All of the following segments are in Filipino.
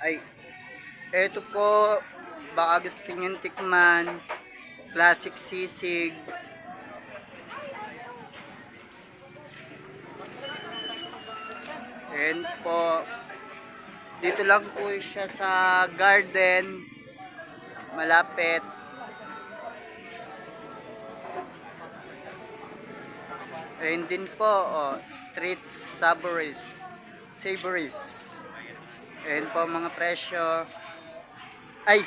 Ay, eto po, baka gusto niyong tikman, classic sisig. Ayan po, dito lang po siya sa garden, malapit. Ayan din po, street savories. Ayan po mga presyo. Ay,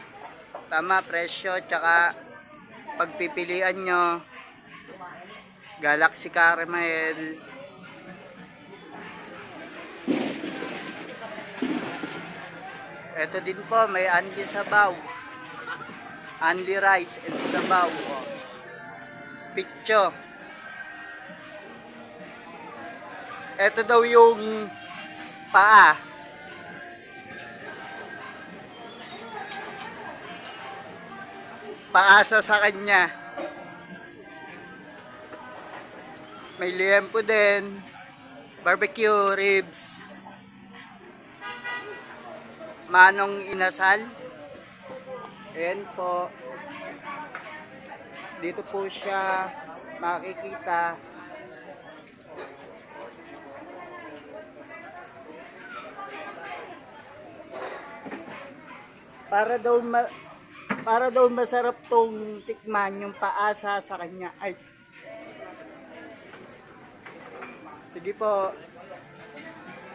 tama, presyo, tsaka pagpipilian nyo, Galaxy Caramel. Ito din po, may Anli Sabaw, Anli Rice and Sabaw. Picho. Ito daw yung paa. Paasa sa kanya. May liempo din. Barbecue ribs. Manong inasal. Ayan po. Dito po siya makikita. Para daw masarap tong tikman yung paasa sa kanya. Ay. Sige po.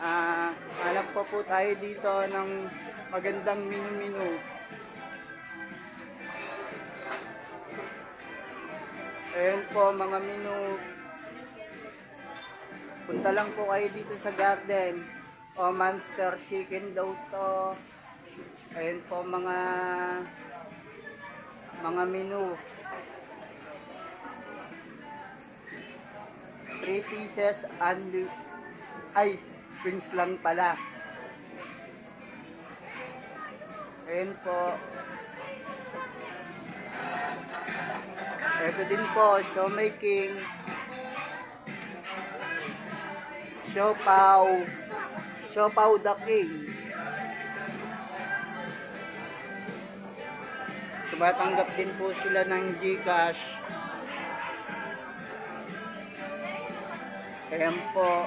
Hanap po tayo dito ng magandang menu-menu. Ayan po mga menu. Punta lang po kayo dito sa garden. Monster chicken daw to. Ayan po mga menu. 3 pieces and ay, wings lang pala. Ayan po. Ito din po, show making. Siopaw the king. Tumatanggap din po sila ng GCash. Ayan po.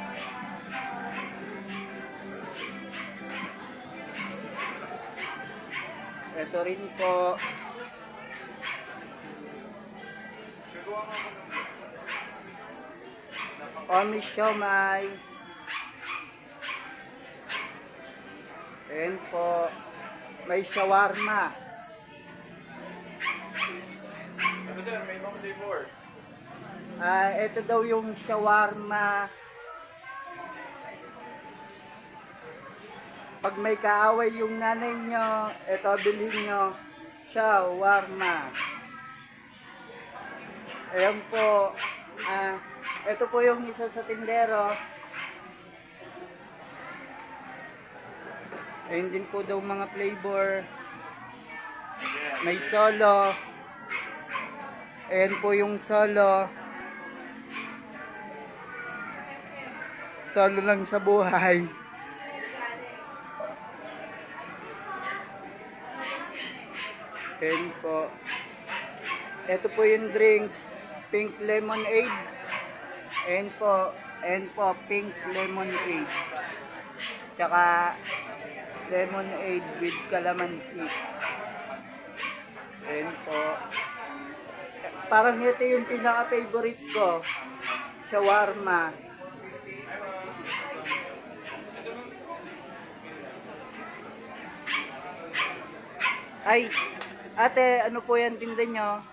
Ito rin po. Only siomai. Ayan po. May shawarma. May mga flavor. Ito daw yung shawarma. Pag may kaaway yung nanay nyo, ito bilhin nyo, shawarma. Ayan po. Ito po yung isa sa tindero. Ayan din po daw mga flavor. May solo. Ayan po yung solo. Solo lang sa buhay. Ayan po. Ito po yung drinks. Pink lemonade. Ayan po. Ayan po. Pink lemonade. Tsaka lemonade with calamansi. Ayan po. Parang ito yung pinaka-favorite ko. Shawarma. Ay, ate, ano po yan tinda nyo?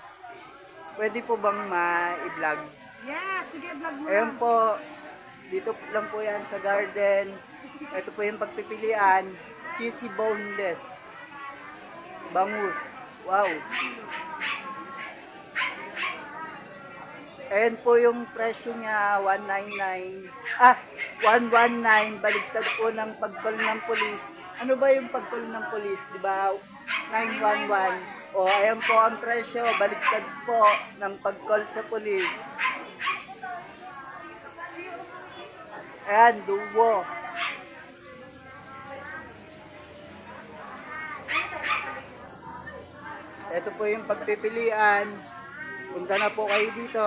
Pwede po bang ma-i-vlog? Yes, sige, vlog mo. Ayan po, dito lang po yan sa garden. Ito po yung pagpipilian. Cheesy boneless. Bangus. Wow. Ayan po yung presyo niya, 199. 119. Baligtad po ng pag-call ng polis. Ano ba yung pag-call ng polis? Diba? 911. O, ayan po ang presyo. Baligtad po ng pag-call sa polis. Ayan, duwo. Ito po yung pagpipilian. Punta na po kayo dito.